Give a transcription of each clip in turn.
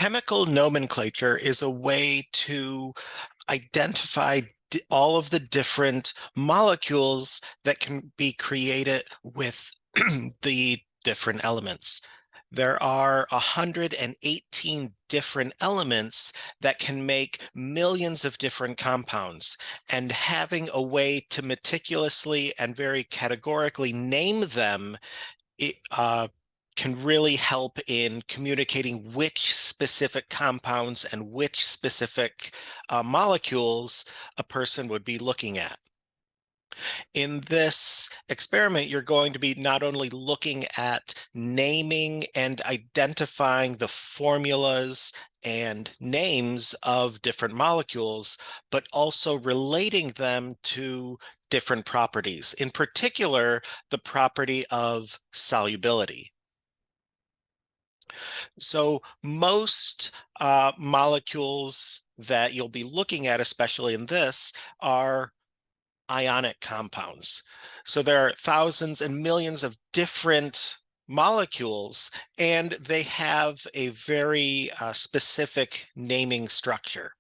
Chemical nomenclature is a way to identify all of the different molecules that can be created with the different elements. There are 118 different elements that can make millions of different compounds, and having a way to meticulously and very categorically name them it, can really help in communicating which specific compounds and which specific molecules a person would be looking at. In this experiment, you're going to be not only looking at naming and identifying the formulas and names of different molecules, but also relating them to different properties, in particular, the property of solubility. So most molecules that you'll be looking at, especially in this, are ionic compounds. So there are thousands and millions of different molecules, and they have a very specific naming structure.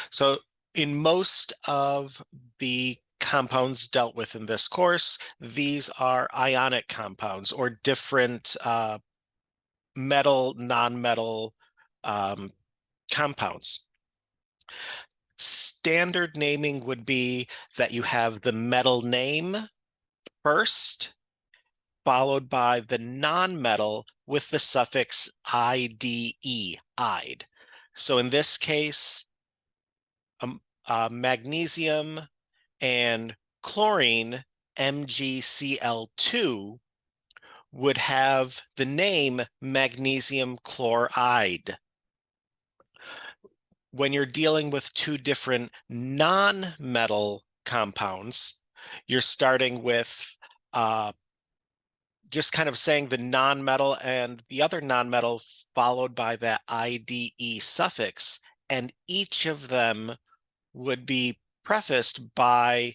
So in most of the compounds dealt with in this course, these are ionic compounds or different metal, non-metal compounds. Standard naming would be that you have the metal name first, followed by the non-metal with the suffix IDE, "ide." So in this case, magnesium and chlorine, MgCl2, would have the name magnesium chloride. When you're dealing with two different non-metal compounds, you're starting with just kind of saying the non-metal and the other non-metal followed by that IDE suffix, and each of them would be prefaced by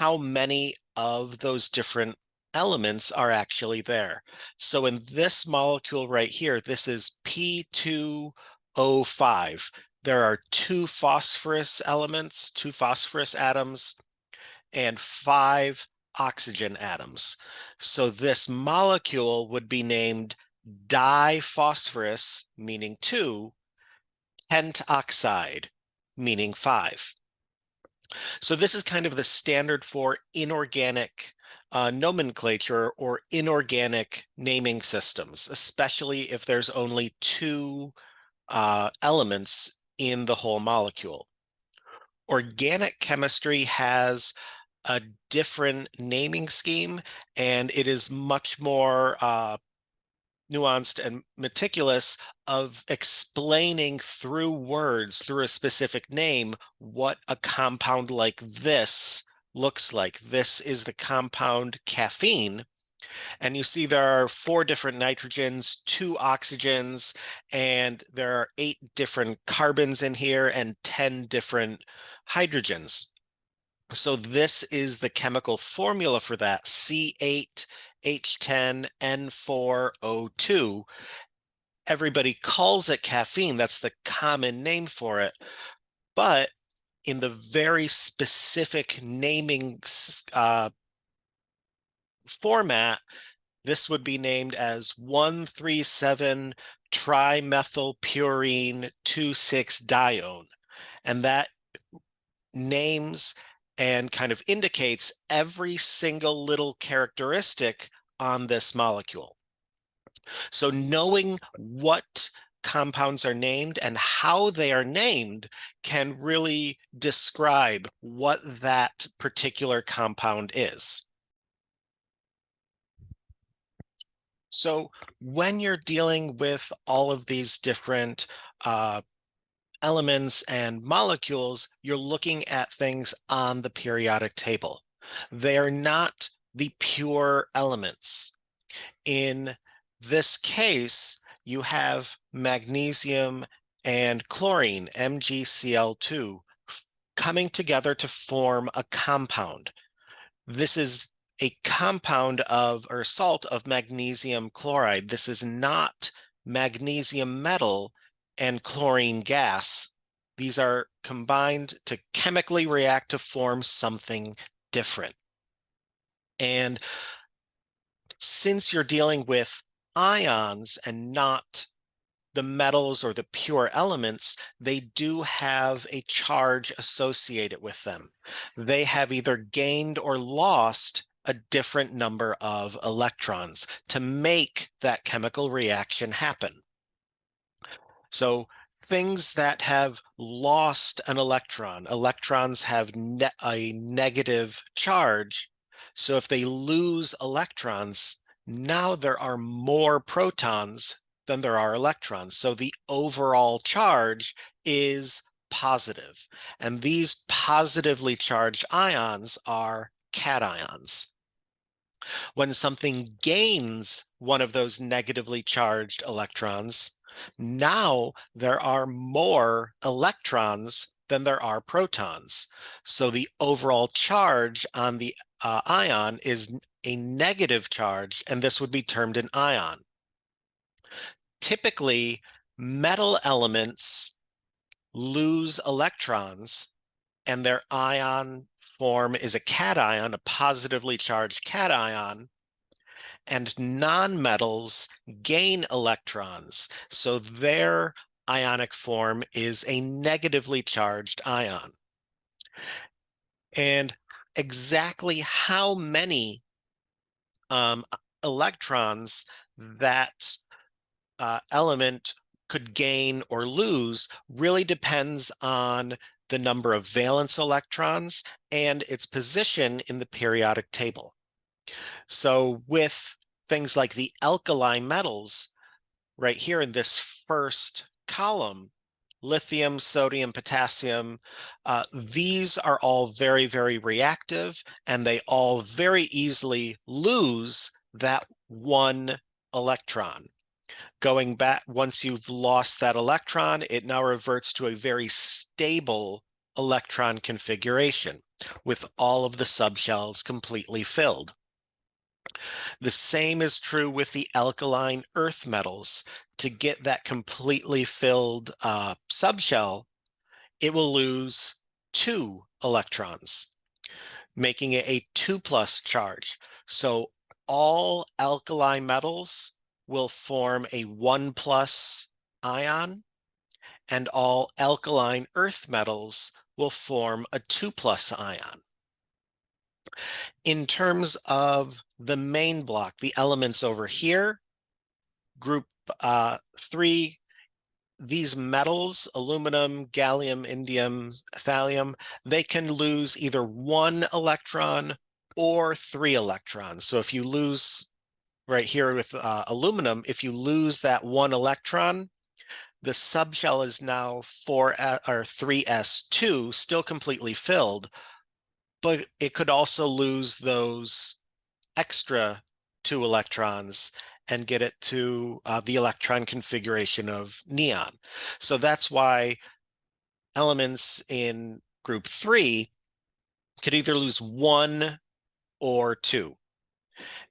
how many of those different elements are actually there. So in this molecule right here, this is P2O5. There are two phosphorus elements, two phosphorus atoms, and 5 oxygen atoms. So this molecule would be named diphosphorus, meaning 2, pentoxide, meaning 5. So this is kind of the standard for inorganic nomenclature or inorganic naming systems, especially if there's only two elements in the whole molecule. Organic chemistry has a different naming scheme, and it is much more nuanced and meticulous of explaining through words, through a specific name, what a compound like this looks like. This is the compound caffeine. And you see there are 4 different nitrogens, 2 oxygens, and there are 8 different carbons in here and 10 different hydrogens. So this is the chemical formula for that, C8H10N4O2. Everybody calls it caffeine. That's the common name for it. But in the very specific naming format, this would be named as 137-trimethylpurine 2,6-dione. And that names and kind of indicates every single little characteristic on this molecule. So knowing what compounds are named and how they are named can really describe what that particular compound is. So when you're dealing with all of these different elements and molecules, you're looking at things on the periodic table. They are not the pure elements. In this case, you have magnesium and chlorine, MgCl2, coming together to form a compound. This is a compound of, or salt of magnesium chloride. This is not magnesium metal, and chlorine gas. These are combined to chemically react to form something different. And since you're dealing with ions and not the metals or the pure elements, they do have a charge associated with them. They have either gained or lost a different number of electrons to make that chemical reaction happen. So things that have lost an electron, electrons have a negative charge. So if they lose electrons, now there are more protons than there are electrons. So the overall charge is positive. And these positively charged ions are cations. When something gains one of those negatively charged electrons, now there are more electrons than there are protons. So the overall charge on the ion is a negative charge, and this would be termed an ion. Typically, metal elements lose electrons, and their ion form is a cation, a positively charged cation, and nonmetals gain electrons. So their ionic form is a negatively charged ion. And exactly how many electrons that element could gain or lose really depends on the number of valence electrons and its position in the periodic table. So with things like the alkali metals, right here in this first column, lithium, sodium, potassium, these are all very, very reactive, and they all very easily lose that one electron. Going back, once you've lost that electron, it now reverts to a very stable electron configuration with all of the subshells completely filled. The same is true with the alkaline earth metals. To get that completely filled subshell, it will lose 2 electrons, making it a 2+ charge. So all alkali metals will form a 1+ ion, and all alkaline earth metals will form a 2+ ion. In terms of the main block, the elements over here, group 3, these metals, aluminum, gallium, indium, thallium, they can lose either 1 electron or 3 electrons. So if you lose, right here with aluminum, if you lose that 1 electron, the subshell is now 3s2, still completely filled, but it could also lose those extra 2 electrons and get it to the electron configuration of neon. So that's why elements in group 3 could either lose 1 or 2.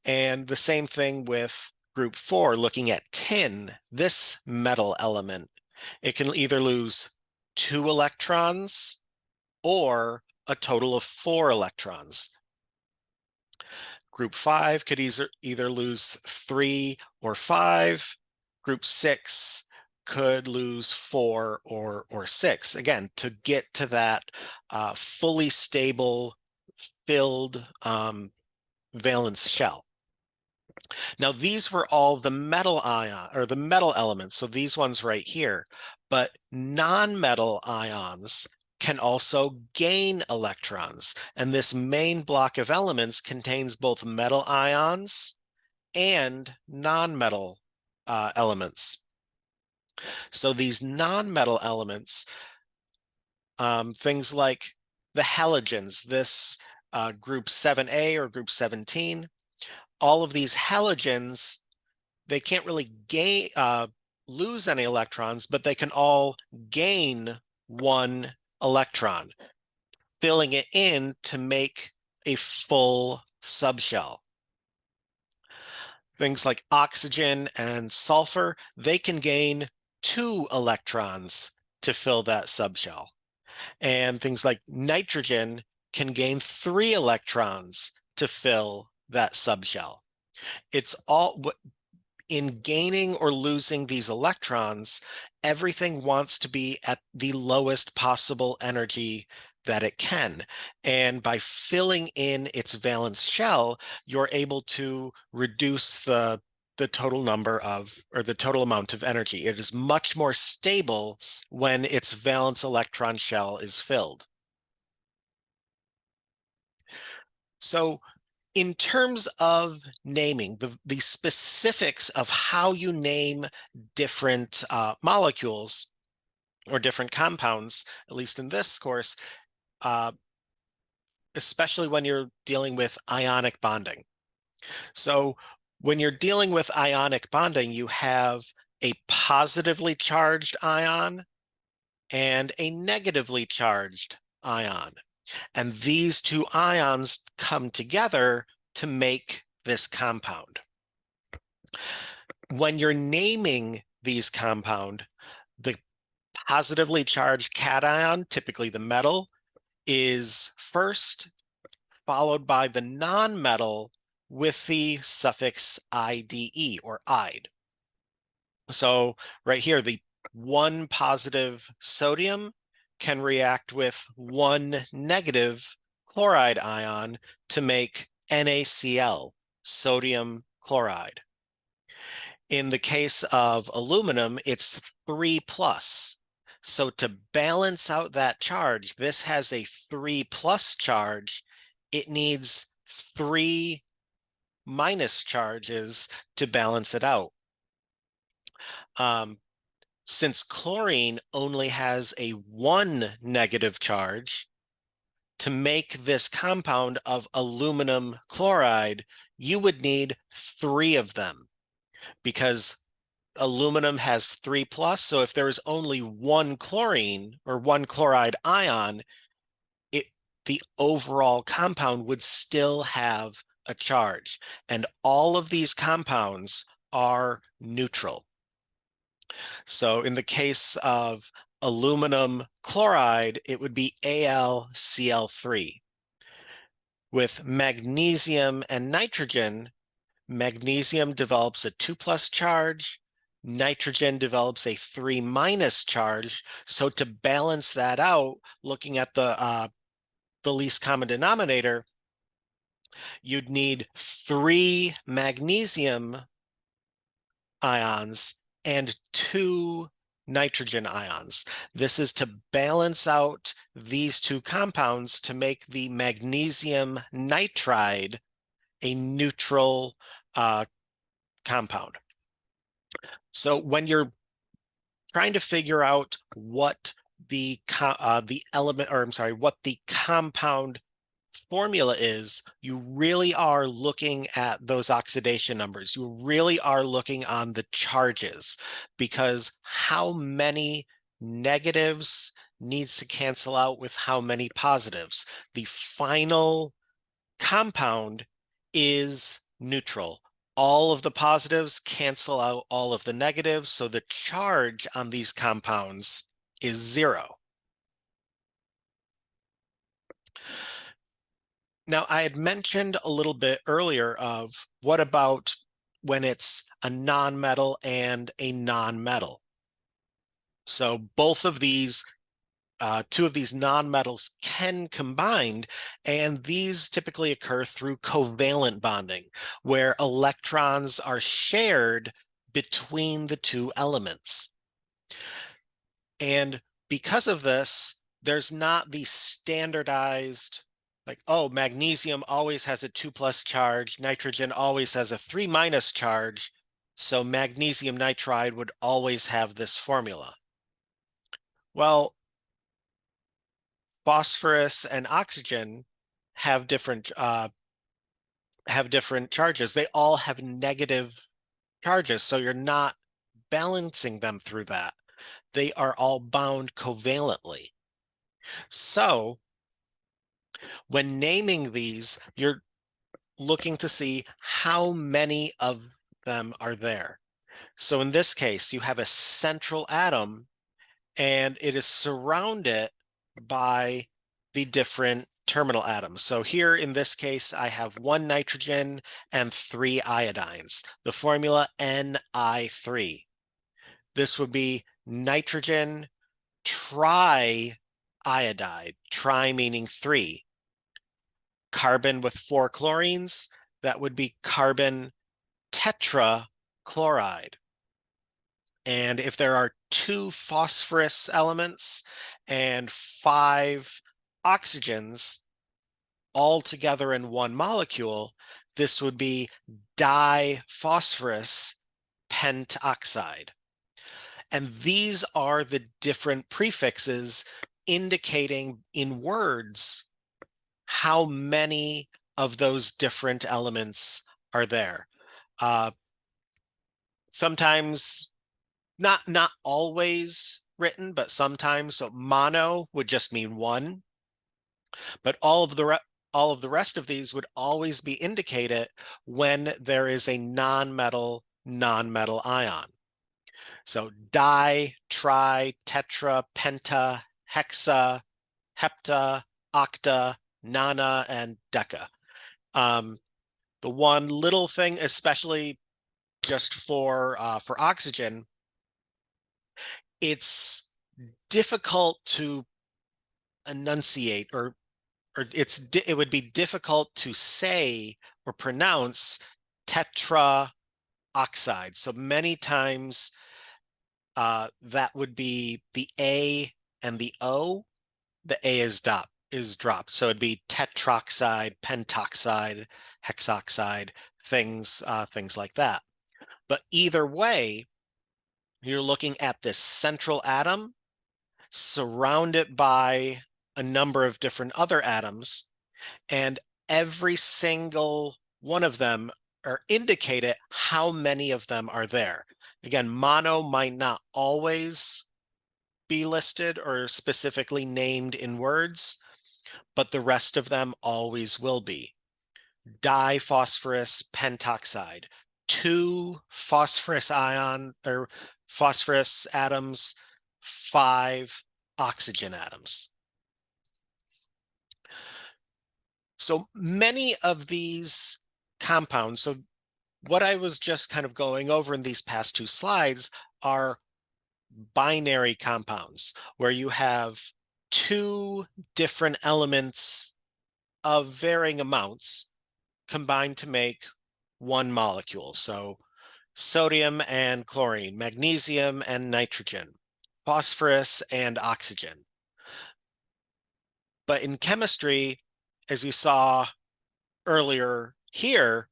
And the same thing with group 4, looking at tin, this metal element. It can either lose 2 electrons or a total of 4 electrons. Group 5 could either lose 3 or 5. Group 6 could lose 4 or 6. Again, to get to that fully stable, filled valence shell. Now, these were all the metal ion or the metal elements, so these ones right here. But non-metal ions can also gain electrons, and this main block of elements contains both metal ions and non-metal elements. So these non-metal elements, things like the halogens, this group 7A or group 17, all of these halogens, they can't really lose any electrons, but they can all gain 1 electron, filling it in to make a full subshell. Things like oxygen and sulfur, they can gain 2 electrons to fill that subshell. And things like nitrogen can gain 3 electrons to fill that subshell. It's all in gaining or losing these electrons, everything wants to be at the lowest possible energy that it can. And by filling in its valence shell, you're able to reduce the total number of, or the total amount of energy. It is much more stable when its valence electron shell is filled. So in terms of naming, the specifics of how you name different molecules or different compounds, at least in this course, uh, especially when you're dealing with ionic bonding. So when you're dealing with ionic bonding, you have a positively charged ion and a negatively charged ion. And these two ions come together to make this compound. When you're naming these compound, the positively charged cation, typically the metal, is first, followed by the non-metal with the suffix IDE or "ide." So right here, the one positive sodium can react with one negative chloride ion to make NaCl, sodium chloride. In the case of aluminum, it's 3 plus. So to balance out that charge, this has a 3 plus charge. It needs 3 minus charges to balance it out. Since chlorine only has a 1 negative charge, to make this compound of aluminum chloride, you would need 3 of them, because aluminum has 3 plus. So if there is only 1 chlorine or 1 chloride ion, the overall compound would still have a charge. And all of these compounds are neutral. So in the case of aluminum chloride, it would be AlCl3. With magnesium and nitrogen, magnesium develops a 2 plus charge, nitrogen develops a 3 minus charge. So to balance that out, looking at the least common denominator, you'd need 3 magnesium ions and 2 nitrogen ions. This is to balance out these two compounds to make the magnesium nitride a neutral compound. So when you're trying to figure out what the element, or I'm sorry, what the compound formula is, you really are looking at those oxidation numbers. You really are looking on the charges, because how many negatives needs to cancel out with how many positives. The final compound is neutral. All of the positives cancel out all of the negatives, so the charge on these compounds is 0. Now, I had mentioned a little bit earlier of what about when it's a nonmetal and a nonmetal. So both of these, two of these nonmetals can combine, and these typically occur through covalent bonding, where electrons are shared between the two elements. And because of this, there's not the standardized, like, oh, magnesium always has a 2 plus charge, nitrogen always has a 3 minus charge, so magnesium nitride would always have this formula. Well, phosphorus and oxygen have different charges. They all have negative charges, so you're not balancing them through that. They are all bound covalently. So when naming these, you're looking to see how many of them are there. So in this case, you have a central atom and it is surrounded by the different terminal atoms. So here in this case, I have 1 nitrogen and 3 iodines. The formula Ni3. This would be nitrogen triiodide, tri meaning 3. Carbon with 4 chlorines, that would be carbon tetrachloride. And if there are 2 phosphorus elements and 5 oxygens all together in one molecule, this would be diphosphorus pentoxide. And these are the different prefixes indicating in words how many of those different elements are there. Sometimes not always written, but sometimes. So mono would just mean 1, but all of the rest of these would always be indicated when there is a non-metal ion. So di, tri, tetra, penta, hexa, hepta, octa, nona, and deca. The one little thing, especially just for oxygen, it's difficult to enunciate it would be difficult to say or pronounce tetra oxide. So many times that would be the A and the O. The A is dropped. So it'd be tetroxide, pentoxide, hexoxide, things like that. But either way, you're looking at this central atom surrounded by a number of different other atoms, and every single one of them are indicated how many of them are there. Again, mono might not always be listed or specifically named in words, but the rest of them always will be. Diphosphorus pentoxide, 2 phosphorus atoms, 5 oxygen atoms. So many of these compounds, so what I was just kind of going over in these past 2 slides are binary compounds, where you have 2 different elements of varying amounts combined to make one molecule. So sodium and chlorine, magnesium and nitrogen, phosphorus and oxygen. But in chemistry, as you saw earlier here,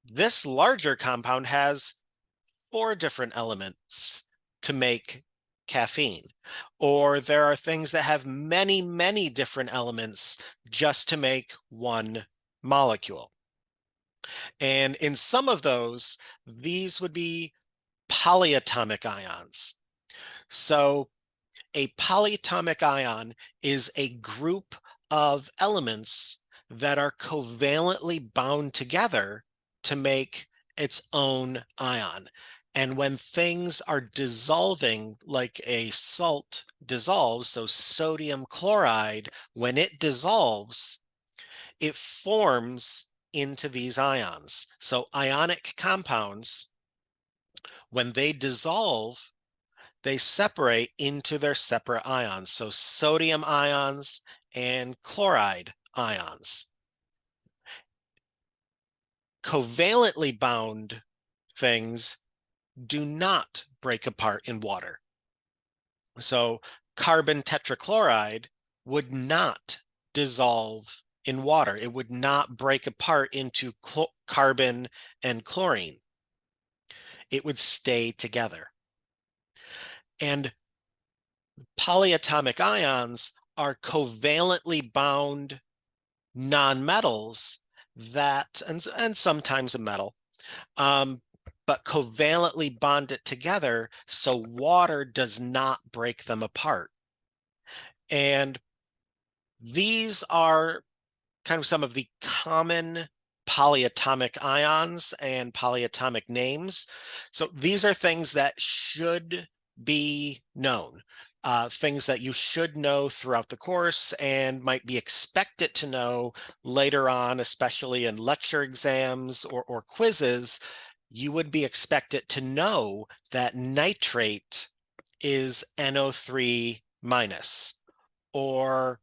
this larger compound has 4 different elements to make caffeine. Or there are things that have many, many different elements just to make one molecule. And in some of those, these would be polyatomic ions. So a polyatomic ion is a group of elements that are covalently bound together to make its own ion. And when things are dissolving, like a salt dissolves, so sodium chloride, when it dissolves, it forms into these ions. So ionic compounds, when they dissolve, they separate into their separate ions. So sodium ions and chloride ions. Covalently bound things do not break apart in water. So carbon tetrachloride would not dissolve in water. It would not break apart into carbon and chlorine. It would stay together. And polyatomic ions are covalently bound nonmetals that, and sometimes a metal, but covalently bonded together so water does not break them apart. And these are kind of some of the common polyatomic ions and polyatomic names. So these are things that should be known, things that you should know throughout the course and might be expected to know later on, especially in lecture exams or quizzes. You would be expected to know that nitrate is NO3 minus, or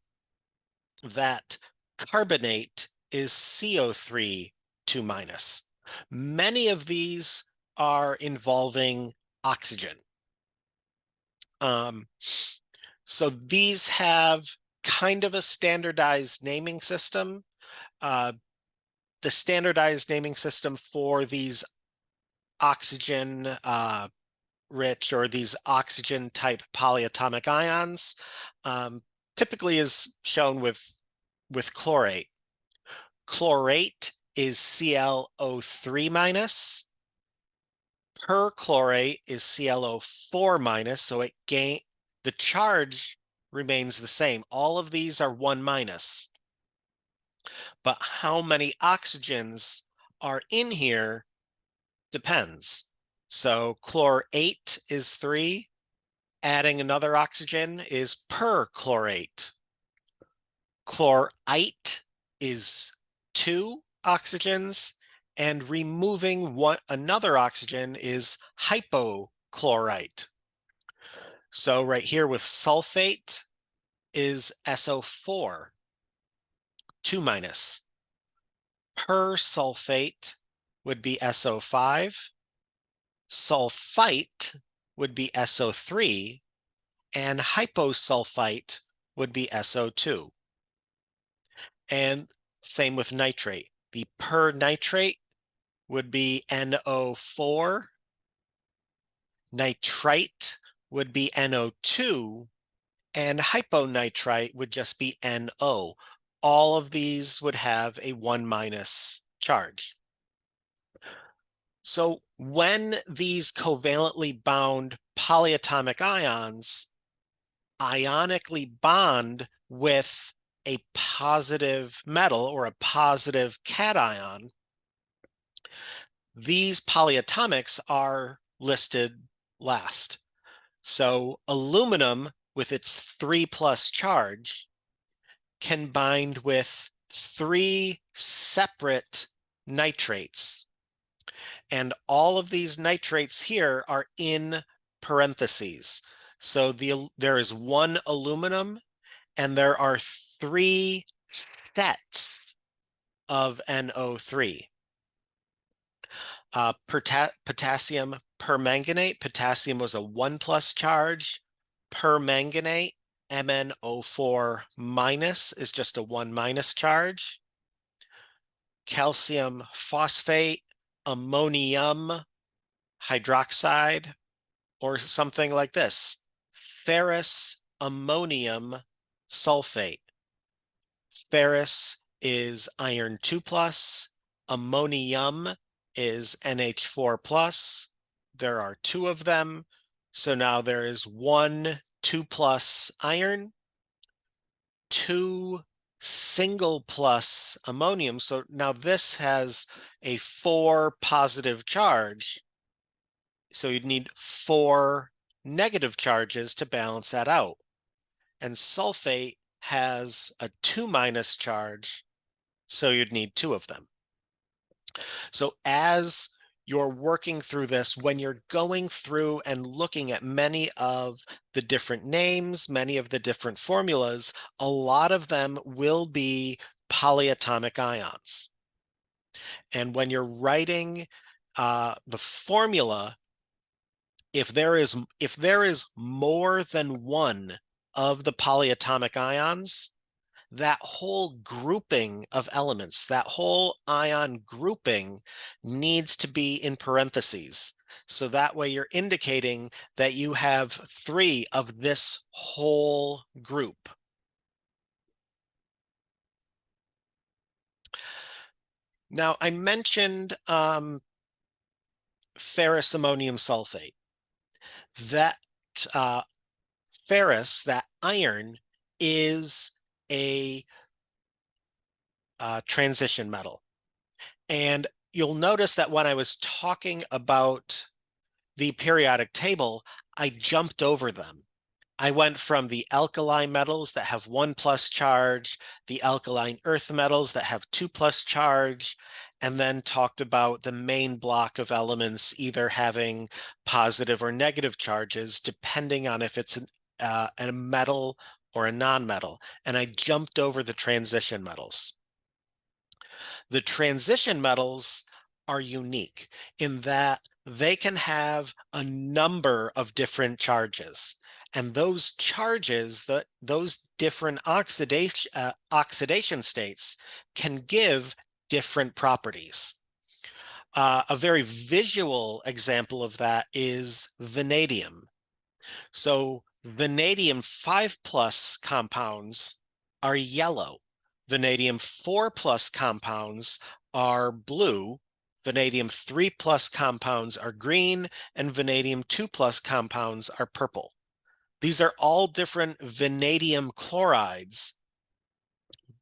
that carbonate is CO3 2 minus. Many of these are involving oxygen. So these have kind of a standardized naming system. The standardized naming system for these oxygen rich or these oxygen type polyatomic ions typically is shown with chlorate. Chlorate is ClO3 minus. Perchlorate is ClO4 minus, so the charge remains the same. All of these are 1 minus. But how many oxygens are in here depends. So chlorate is 3. Adding another oxygen is perchlorate. Chlorite is 2 oxygens, and removing another oxygen is hypochlorite. So right here with sulfate is SO4, 2 minus. Persulfate would be SO5. Sulfite would be SO3, and hyposulfite would be SO2. And same with nitrate. The pernitrate would be NO4. Nitrite would be NO2. And hyponitrite would just be NO. All of these would have a 1 minus charge. So when these covalently bound polyatomic ions ionically bond with a positive metal or a positive cation, these polyatomics are listed last. So aluminum with its 3+ charge can bind with 3 separate nitrates. And all of these nitrates here are in parentheses. So there is 1 aluminum and there are 3 sets of NO3. Potassium permanganate. Potassium was a 1+ charge. Permanganate, MnO4 minus, is just a 1 minus charge. Calcium phosphate, ammonium hydroxide, or something like this. Ferrous ammonium sulfate. Ferrous is iron 2+, ammonium is NH4+. There are 2 of them. So now there is 1 2+ iron, 2 single plus ammonium. So now this has a 4 positive charge. So you'd need 4 negative charges to balance that out. And sulfate has a 2 minus charge, so you'd need 2 of them. So as you're working through this, when you're going through and looking at many of the different names, many of the different formulas, a lot of them will be polyatomic ions. And when you're writing the formula, if there is more than one of the polyatomic ions, that whole grouping of elements, that whole ion grouping needs to be in parentheses. So that way you're indicating that you have 3 of this whole group. Now, I mentioned ferrous ammonium sulfate. That ferrous, that iron, is a transition metal. And you'll notice that when I was talking about the periodic table, I jumped over them. I went from the alkali metals that have 1 plus charge, the alkaline earth metals that have 2 plus charge, and then talked about the main block of elements either having positive or negative charges, depending on if it's a metal or a non-metal. And I jumped over the transition metals. The transition metals are unique in that they can have a number of different charges. And those charges, those different oxidation states can give different properties. A very visual example of that is vanadium. So vanadium 5 plus compounds are yellow. Vanadium 4 plus compounds are blue. Vanadium 3 plus compounds are green, and vanadium 2 plus compounds are purple. These are all different vanadium chlorides,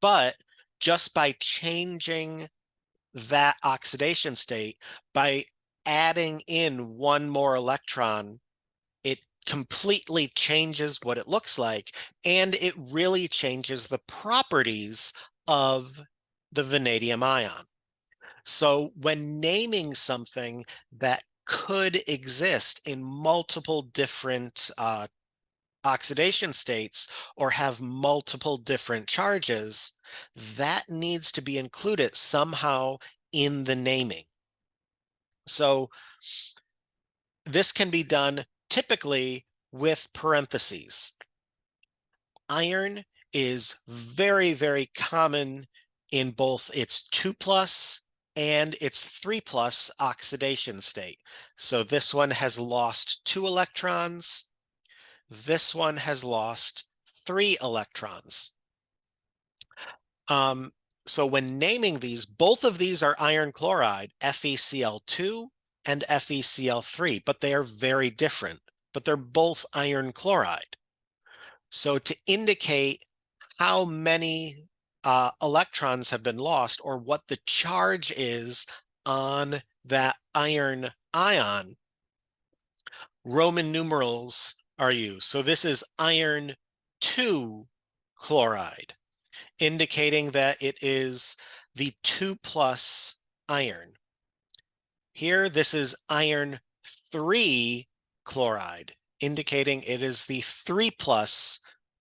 but just by changing that oxidation state, by adding in one more electron, it completely changes what it looks like, and it really changes the properties of the vanadium ion. So when naming something that could exist in multiple different oxidation states or have multiple different charges, that needs to be included somehow in the naming. So this can be done typically with parentheses. Iron is very, very common in both its 2 plus and its 3 plus oxidation state. So this one has lost 2 electrons. This one has lost 3 electrons. So when naming these, both of these are iron chloride, FeCl2 and FeCl3, but they are very different, but they're both iron chloride. So to indicate how many electrons have been lost or what the charge is on that iron ion, Roman numerals are used. So this is iron 2 chloride, indicating that it is the 2 plus iron. Here, this is iron 3 chloride, indicating it is the 3 plus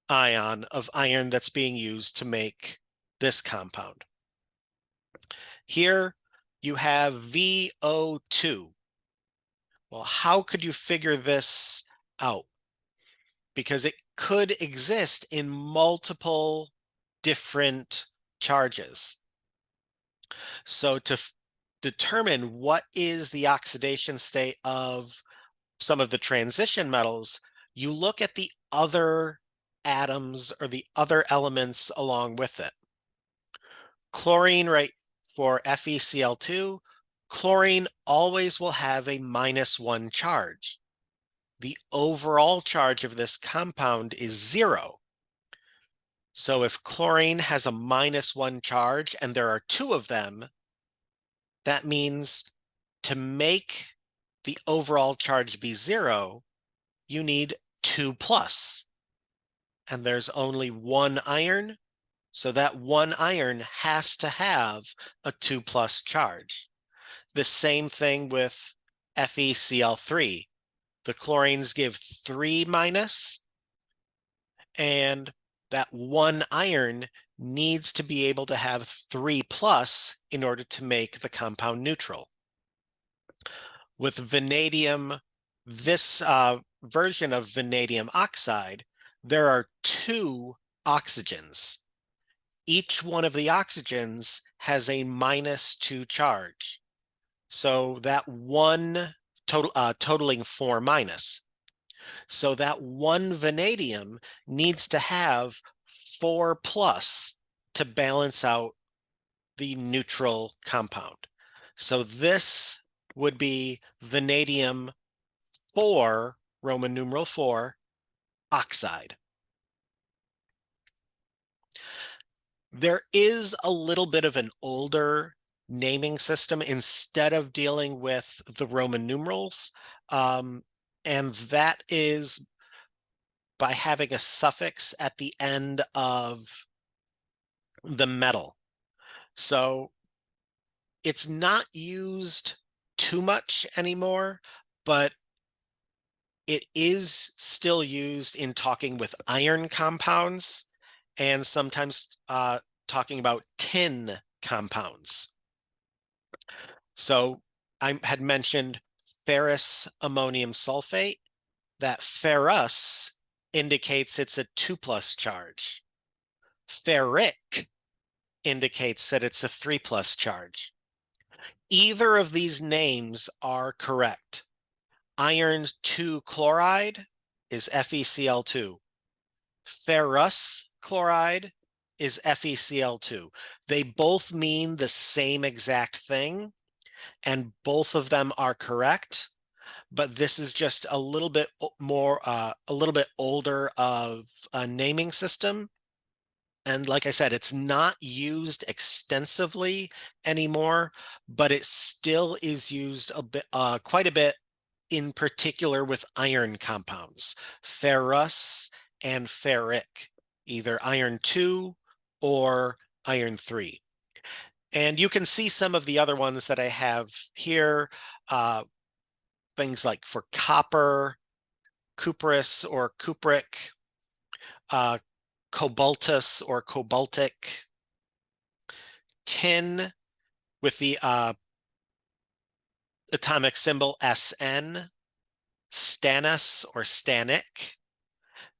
ion of iron that's being used to make this compound. Here you have VO2. Well, how could you figure this out? Because it could exist in multiple different charges. So to determine what is the oxidation state of some of the transition metals, you look at the other atoms or the other elements along with it. Chlorine, right, for FeCl2, chlorine always will have a -1 charge. The overall charge of this compound is 0. So if chlorine has a -1 charge and there are 2 of them, that means to make the overall charge be 0, you need 2 plus. And there's only 1 iron, so that 1 iron has to have a 2 plus charge. The same thing with FeCl3. The chlorines give 3 minus, and that 1 iron needs to be able to have 3 plus in order to make the compound neutral. With vanadium, this version of vanadium oxide, there are 2 oxygens. Each one of the oxygens has a -2 charge. So that one totaling 4 minus. So that one vanadium needs to have 4 plus to balance out the neutral compound. So this would be vanadium 4, Roman numeral 4, oxide. There is a little bit of an older naming system instead of dealing with the Roman numerals. And that is by having a suffix at the end of the metal. So it's not used too much anymore, but it is still used in talking with iron compounds and sometimes talking about tin compounds. So I had mentioned ferrous ammonium sulfate. That ferrous indicates it's a 2+ charge. Ferric indicates that it's a 3+ charge. Either of these names are correct. Iron 2 chloride is FeCl2. Ferrous chloride is FeCl2. They both mean the same exact thing, and both of them are correct, but this is just a little bit more, a little bit older of a naming system. And like I said, it's not used extensively anymore, but it still is used a bit, quite a bit, in particular with iron compounds, ferrous and ferric, either iron 2 or iron 3. And you can see some of the other ones that I have here, things like for copper, cuprous or cupric, cobaltus or cobaltic, tin with the atomic symbol SN, stannous or stannic,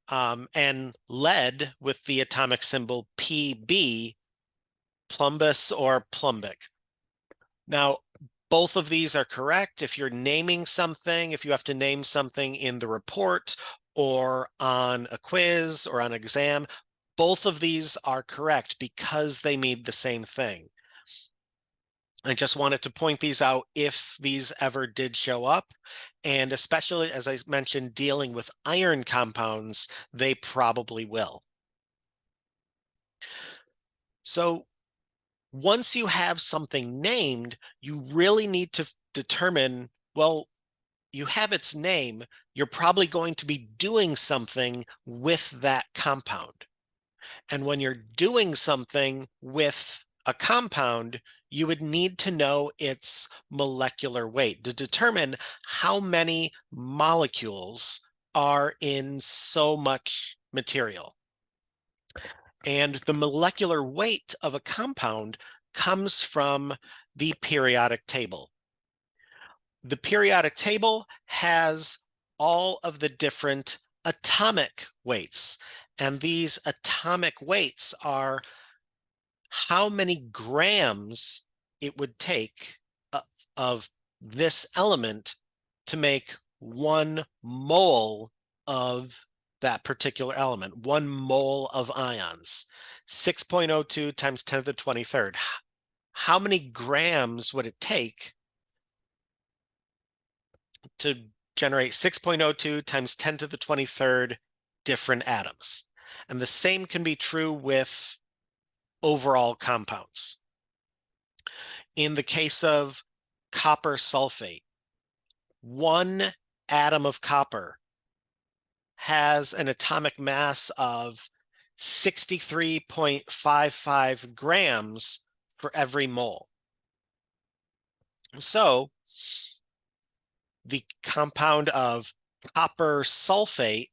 and lead with the atomic symbol Pb, plumbus or plumbic. Now, both of these are correct. If you're naming something, if you have to name something in the report or on a quiz or on an exam, both of these are correct because they mean the same thing. I just wanted to point these out if these ever did show up. And especially, as I mentioned, dealing with iron compounds, they probably will. So once you have something named, you really need to determine, well, you have its name, you're probably going to be doing something with that compound. And when you're doing something with a compound, you would need to know its molecular weight to determine how many molecules are in so much material. And the molecular weight of a compound comes from the periodic table. The periodic table has all of the different atomic weights, and these atomic weights are how many grams it would take of this element to make 1 mole of that particular element, 1 mole of ions, 6.02 times 10 to the 23rd. How many grams would it take to generate 6.02 times 10 to the 23rd different atoms? And the same can be true with overall compounds. In the case of copper sulfate, 1 atom of copper has an atomic mass of 63.55 grams for every mole. So the compound of copper sulfate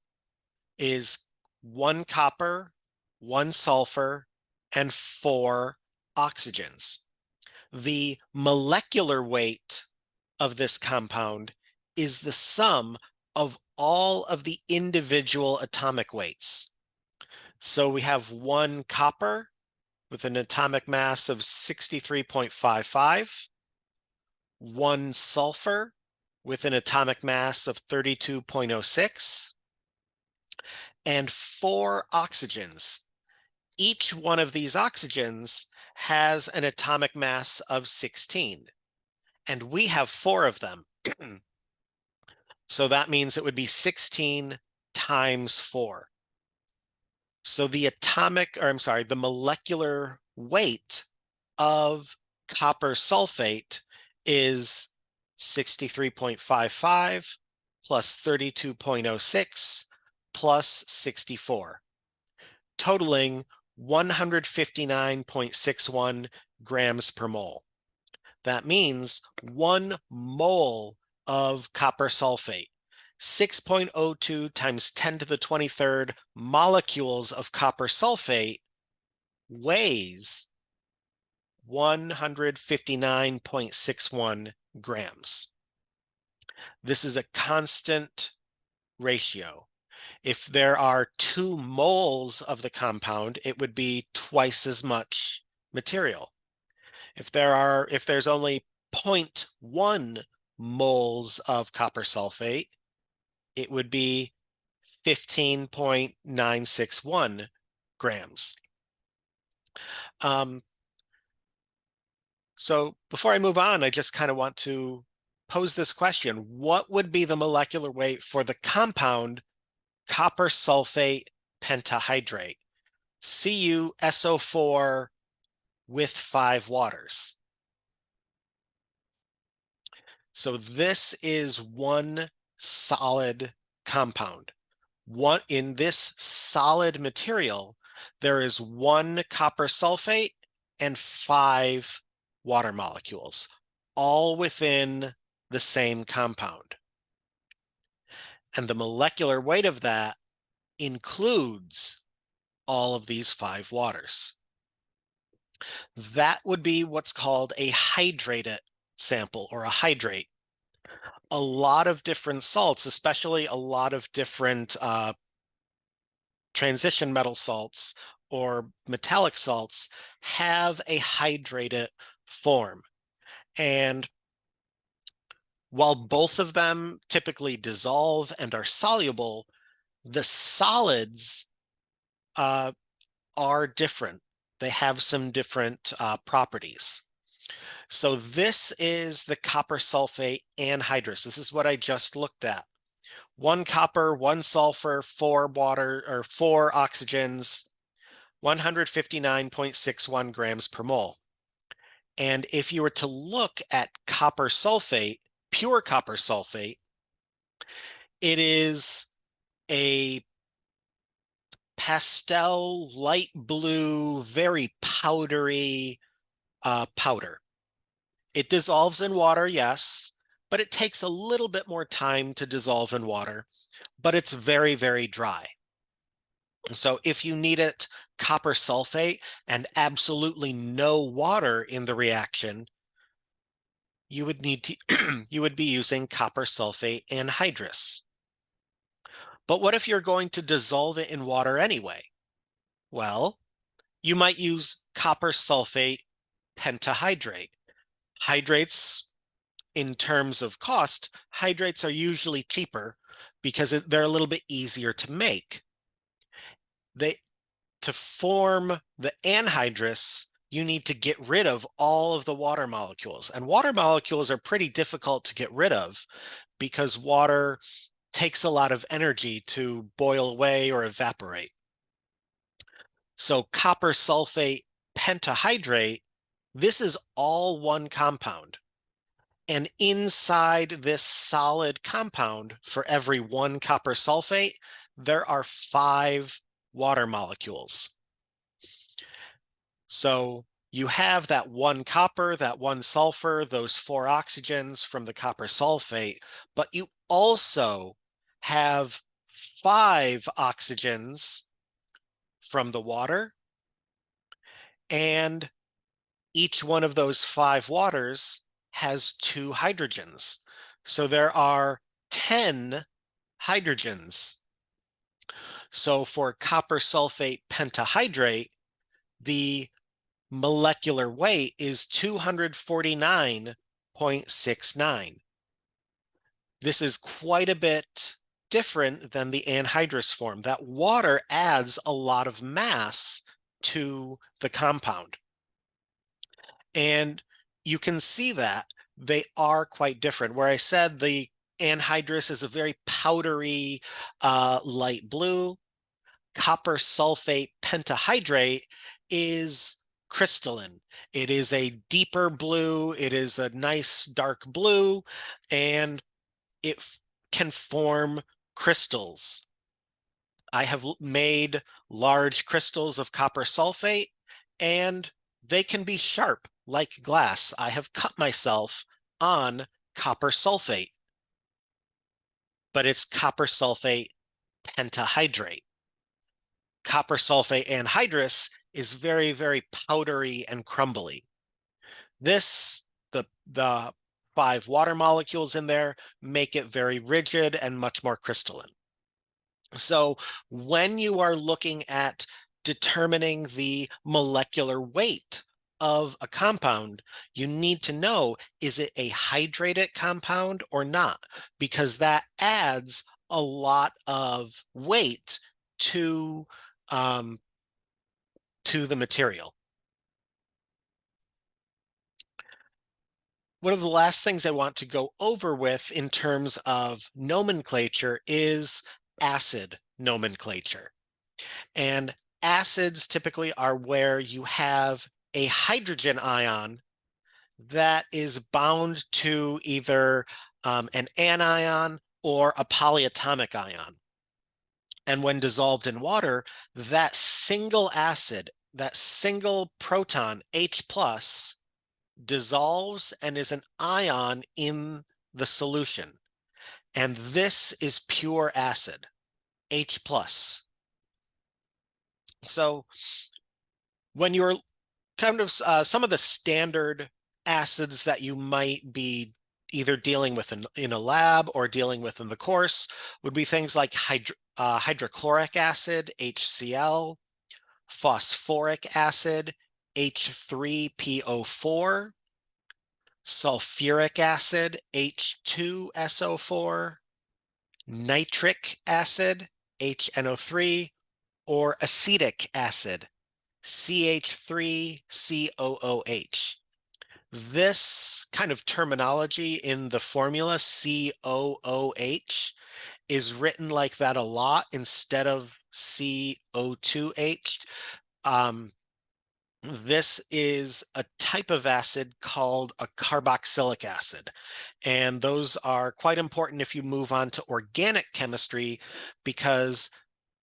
is 1 copper, 1 sulfur, and 4 oxygens. The molecular weight of this compound is the sum of all of the individual atomic weights. So we have 1 copper with an atomic mass of 63.55, 1 sulfur with an atomic mass of 32.06, and 4 oxygens. Each one of these oxygens has an atomic mass of 16, and we have 4 of them. So that means it would be 16 times 4. So the molecular weight of copper sulfate is 63.55 plus 32.06 plus 64, totaling 159.61 grams per mole. That means 1 mole of copper sulfate, 6.02 times 10 to the 23rd molecules of copper sulfate weighs 159.61 grams. This is a constant ratio. If there are 2 moles of the compound, it would be twice as much material. If there's only 0.1 moles of copper sulfate, it would be 15.961 grams. So before I move on, I just kind of want to pose this question. What would be the molecular weight for the compound copper sulfate pentahydrate, CuSO4 with 5 waters? So this is one solid compound. In this solid material, there is 1 copper sulfate and 5 water molecules, all within the same compound. And the molecular weight of that includes all of these 5 waters. That would be what's called a hydrated sample, or a hydrate. A lot of different salts, especially a lot of different transition metal salts or metallic salts, have a hydrated form. And while both of them typically dissolve and are soluble, the solids are different. They have some different properties. So this is the copper sulfate anhydrous. This is what I just looked at. 1 copper, 1 sulfur, 4 water, or 4 oxygens, 159.61 grams per mole. And if you were to look at copper sulfate, pure copper sulfate, it is a pastel light blue, very powdery powder. It dissolves in water, yes, but it takes a little bit more time to dissolve in water, but it's very, very dry. So if you needed copper sulfate and absolutely no water in the reaction, you would need to you would be using copper sulfate anhydrous. But what if you're going to dissolve it in water anyway? Well, you might use copper sulfate pentahydrate. Hydrates, in terms of cost, hydrates are usually cheaper because they're a little bit easier to make. To form the anhydrous, you need to get rid of all of the water molecules. And water molecules are pretty difficult to get rid of because water takes a lot of energy to boil away or evaporate. So copper sulfate pentahydrate, this is all one compound. And inside this solid compound, for every 1 copper sulfate, there are 5 water molecules. So you have that 1 copper, that 1 sulfur, those 4 oxygens from the copper sulfate, but you also have 5 oxygens from the water, and each one of those 5 waters has 2 hydrogens. So there are 10 hydrogens. So for copper sulfate pentahydrate, the molecular weight is 249.69. This is quite a bit different than the anhydrous form. That water adds a lot of mass to the compound. And you can see that they are quite different. Where I said the anhydrous is a very powdery light blue, copper sulfate pentahydrate is crystalline. It is a deeper blue. It is a nice dark blue, and it can form crystals. I have made large crystals of copper sulfate, and they can be sharp like glass. I have cut myself on copper sulfate, but it's copper sulfate pentahydrate. Copper sulfate anhydrous is very, very powdery and crumbly. The 5 water molecules in there make it very rigid and much more crystalline. So when you are looking at determining the molecular weight of a compound, you need to know, is it a hydrated compound or not? Because that adds a lot of weight to the material. One of the last things I want to go over with in terms of nomenclature is acid nomenclature. And acids typically are where you have a hydrogen ion that is bound to either an anion or a polyatomic ion. And when dissolved in water, that single acid, that single proton, H+, dissolves and is an ion in the solution. And this is pure acid, H+. So when you're kind of some of the standard acids that you might be either dealing with in a lab or dealing with in the course would be things like hydrochloric acid, HCl, phosphoric acid, H3PO4, sulfuric acid, H2SO4, nitric acid, HNO3, or acetic acid, CH3COOH. This kind of terminology in the formula, COOH, is written like that a lot instead of CO2H. This is a type of acid called a carboxylic acid. And those are quite important if you move on to organic chemistry, because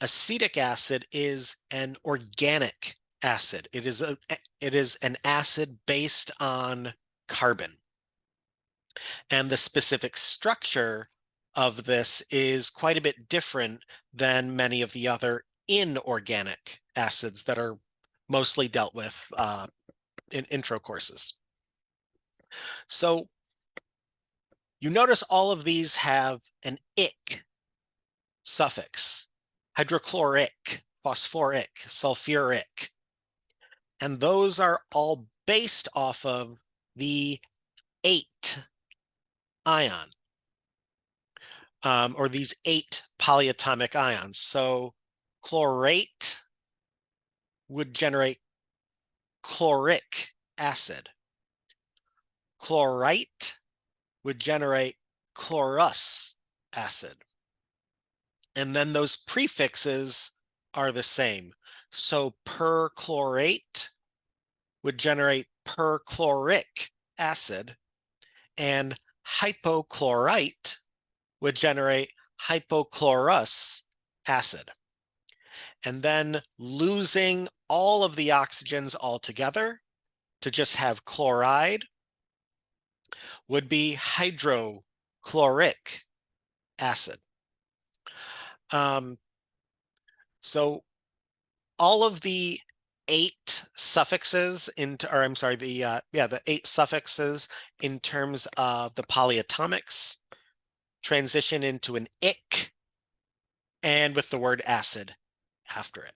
acetic acid is an organic acid. It is an acid based on carbon. And the specific structure of this is quite a bit different than many of the other inorganic acids that are mostly dealt with in intro courses. So you notice all of these have an ic suffix: hydrochloric, phosphoric, sulfuric. And those are all based off of the 8 ion, or these 8 polyatomic ions. So chlorate would generate chloric acid. Chlorite would generate chlorous acid. And then those prefixes are the same. So perchlorate would generate perchloric acid, and hypochlorite would generate hypochlorous acid. And then losing all of the oxygens altogether to just have chloride would be hydrochloric acid. So all of the 8 suffixes the 8 suffixes in terms of the polyatomics transition into an ic, and with the word acid after it.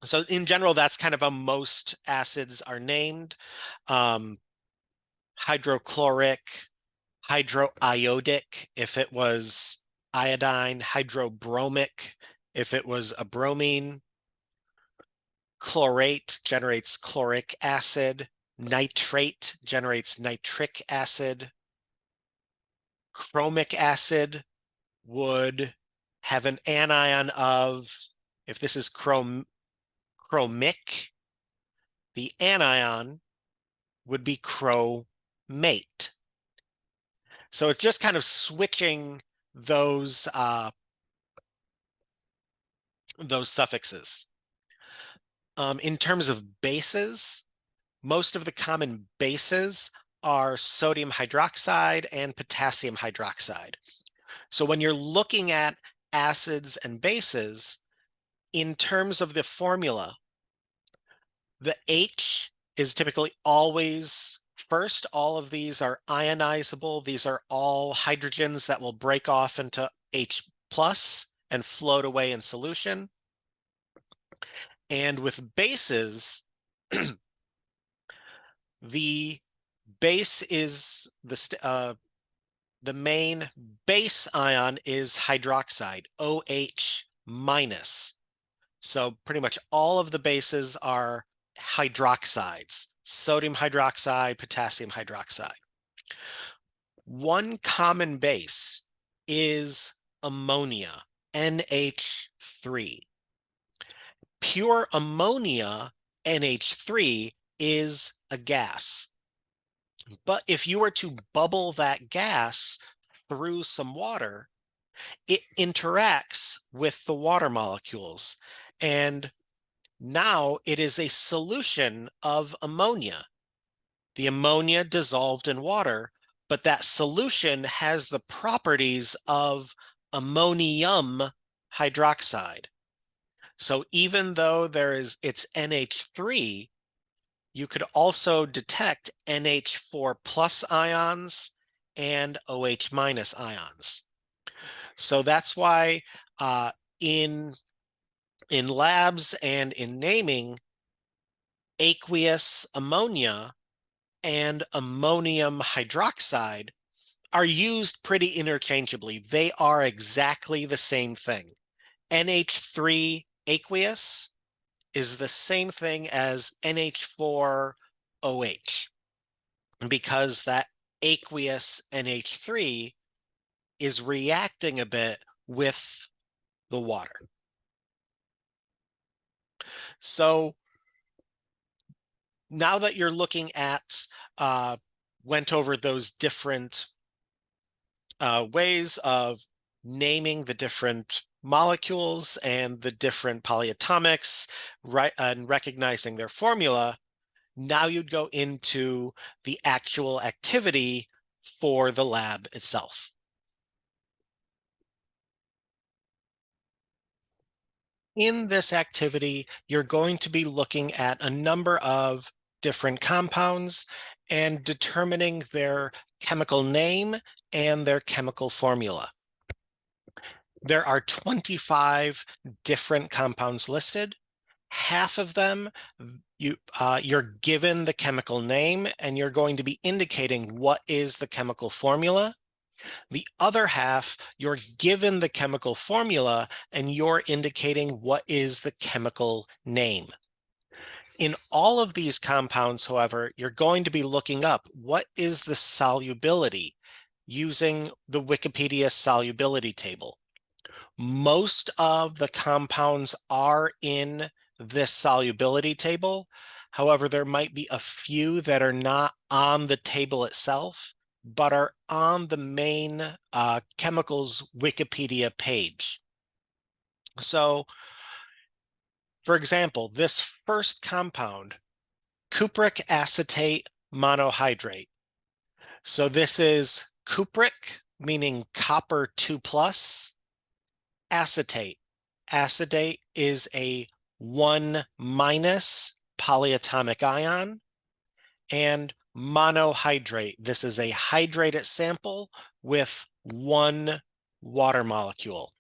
So in general, that's kind of how most acids are named. Hydrochloric, hydroiodic if it was iodine, hydrobromic if it was a bromine. Chlorate generates chloric acid. Nitrate generates nitric acid. Chromic acid would have an anion of, if this is chromic, The anion would be chromate. So it's just kind of switching those suffixes. In terms of bases, most of the common bases are sodium hydroxide and potassium hydroxide. So when you're looking at acids and bases, in terms of the formula, the H is typically always first. All of these are ionizable. These are all hydrogens that will break off into H plus and float away in solution. And with bases, the base is the main base ion is hydroxide, OH minus. So pretty much all of the bases are hydroxides, sodium hydroxide, potassium hydroxide. One common base is ammonia, NH3. Pure ammonia, NH3, is a gas. But if you were to bubble that gas through some water, it interacts with the water molecules. And now it is a solution of ammonia. The ammonia dissolved in water, but that solution has the properties of ammonium hydroxide. So even though it's NH3, you could also detect NH4 plus ions and OH minus ions. So that's why in labs and in naming, aqueous ammonia and ammonium hydroxide are used pretty interchangeably. They are exactly the same thing. NH3 aqueous is the same thing as NH4OH, because that aqueous NH3 is reacting a bit with the water. So now that you're looking at, went over those different ways of naming the different molecules and the different polyatomics, right, and recognizing their formula, now you'd go into the actual activity for the lab itself. In this activity, you're going to be looking at a number of different compounds and determining their chemical name and their chemical formula. There are 25 different compounds listed. Half of them, you're given the chemical name and you're going to be indicating what is the chemical formula. The other half, you're given the chemical formula and you're indicating what is the chemical name. In all of these compounds, however, you're going to be looking up what is the solubility using the Wikipedia solubility table. Most of the compounds are in this solubility table. However, there might be a few that are not on the table itself, but are on the main chemicals Wikipedia page. So, for example, this first compound, cupric acetate monohydrate. So this is cupric, meaning copper 2+, acetate. Acetate is a 1- polyatomic ion, and monohydrate. This is a hydrated sample with one water molecule.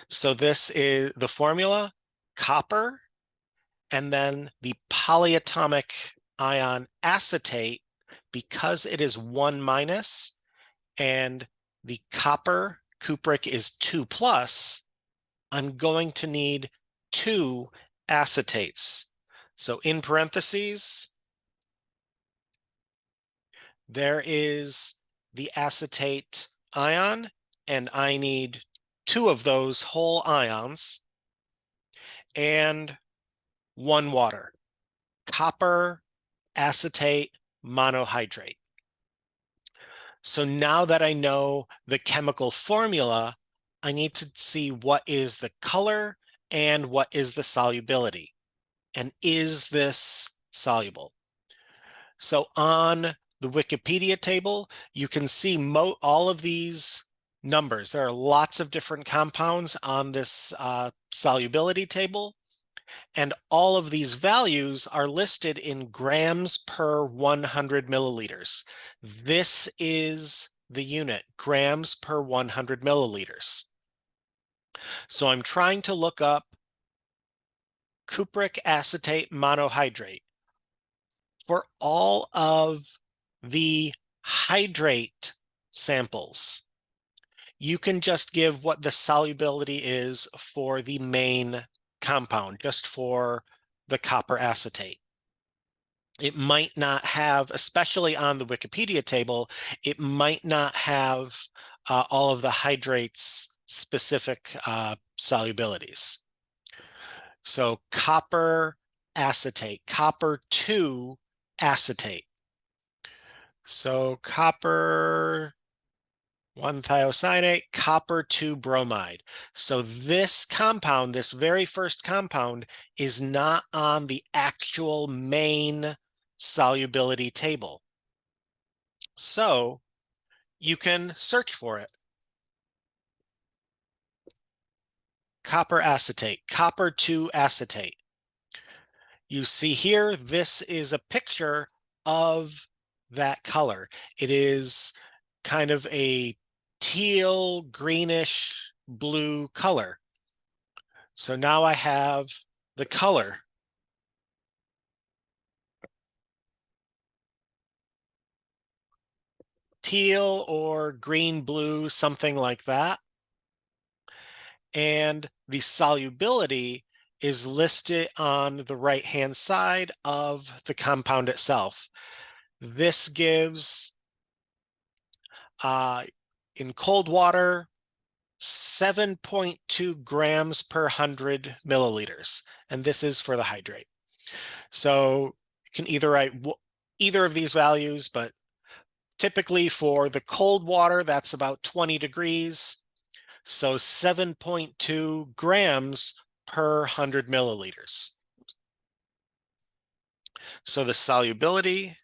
So this is the formula, copper, and then the polyatomic ion acetate, because it is 1- and the copper cupric is 2+, I'm going to need 2 acetates. So in parentheses, there is the acetate ion, and I need 2 of those whole ions and 1 water. copper acetate monohydrate. So now that I know the chemical formula, I need to see what is the color and what is the solubility. And is this soluble? So on the Wikipedia table, you can see all of these numbers. There are lots of different compounds on this solubility table, and all of these values are listed in grams per 100 milliliters. This is the unit, grams per 100 milliliters. So I'm trying to look up cupric acetate monohydrate. For all of the hydrate samples, you can just give what the solubility is for the main compound, just for the copper acetate. It might not have, especially on the Wikipedia table, it might not have all of the hydrates specific solubilities. So copper acetate, copper 2 acetate. So copper 1 thiocyanate, copper 2 bromide. So this compound, this very first compound, is not on the actual main solubility table. So you can search for it. Copper acetate, copper 2 acetate. You see here, this is a picture of that color. It is kind of a teal, greenish, blue color. So now I have the color. Teal or green, blue, something like that. And the solubility is listed on the right-hand side of the compound itself. This gives, in cold water, 7.2 grams per 100 milliliters. And this is for the hydrate. So you can either write either of these values, but typically for the cold water, that's about 20 degrees. So 7.2 grams per 100 milliliters. So the solubility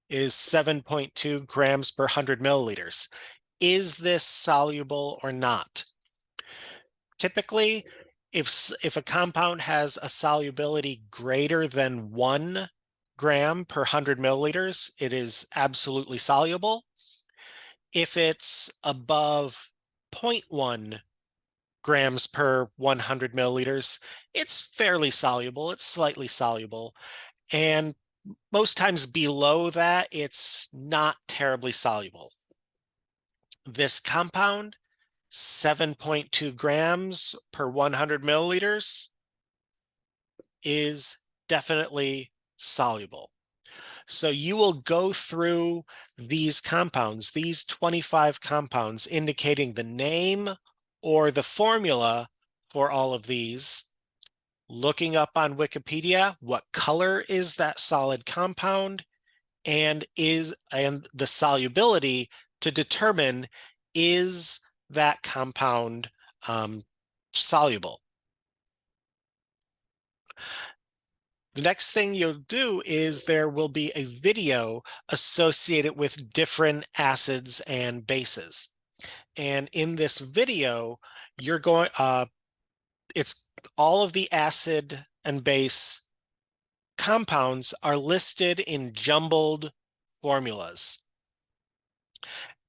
is 7.2 grams per 100 milliliters. Is this soluble or not? Typically, if a compound has a solubility greater than 1 gram per 100 milliliters, it is absolutely soluble. If it's above 0.1 grams per 100 milliliters, it's fairly soluble, it's slightly soluble. And most times below that, it's not terribly soluble. This compound, 7.2 grams per 100 milliliters, is definitely soluble. So you will go through these compounds, these 25 compounds, indicating the name or the formula for all of these, looking up on Wikipedia, what color is that solid compound, and the solubility to determine is that compound soluble. The next thing you'll do is there will be a video associated with different acids and bases. And in this video, you're going, it's all of the acid and base compounds are listed in jumbled formulas.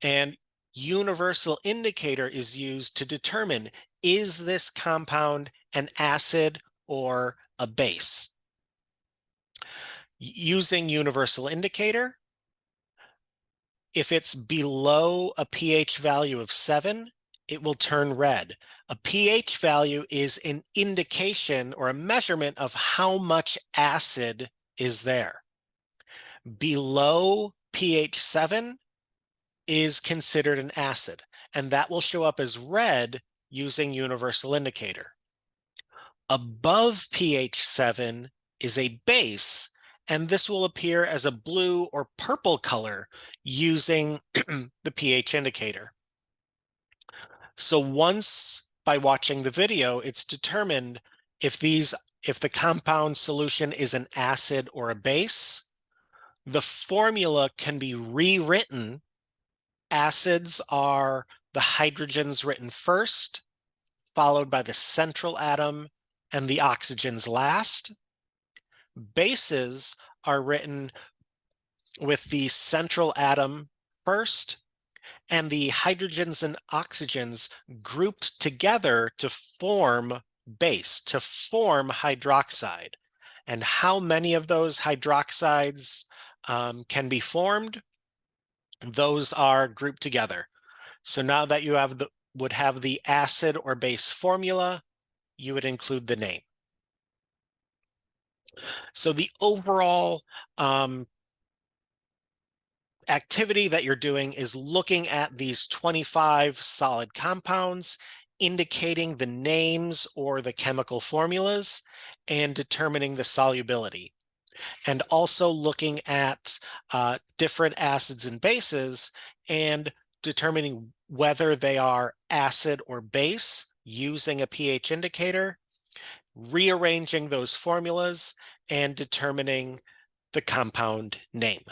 And universal indicator is used to determine, is this compound an acid or a base? Using universal indicator, if it's below a pH value of 7, it will turn red. A pH value is an indication or a measurement of how much acid is there. Below pH 7 is considered an acid, and that will show up as red using universal indicator. Above pH 7 is a base, and this will appear as a blue or purple color using the pH indicator. So once by watching the video, it's determined if the compound solution is an acid or a base, the formula can be rewritten. Acids are the hydrogens written first, followed by the central atom and the oxygens last. Bases are written with the central atom first and the hydrogens and oxygens grouped together to form base, to form hydroxide. And how many of those hydroxides can be formed? Those are grouped together. So now that you would have the acid or base formula, you would include the name. So the overall activity that you're doing is looking at these 25 solid compounds, indicating the names or the chemical formulas, and determining the solubility. And also looking at different acids and bases and determining whether they are acid or base using a pH indicator, rearranging those formulas, and determining the compound name.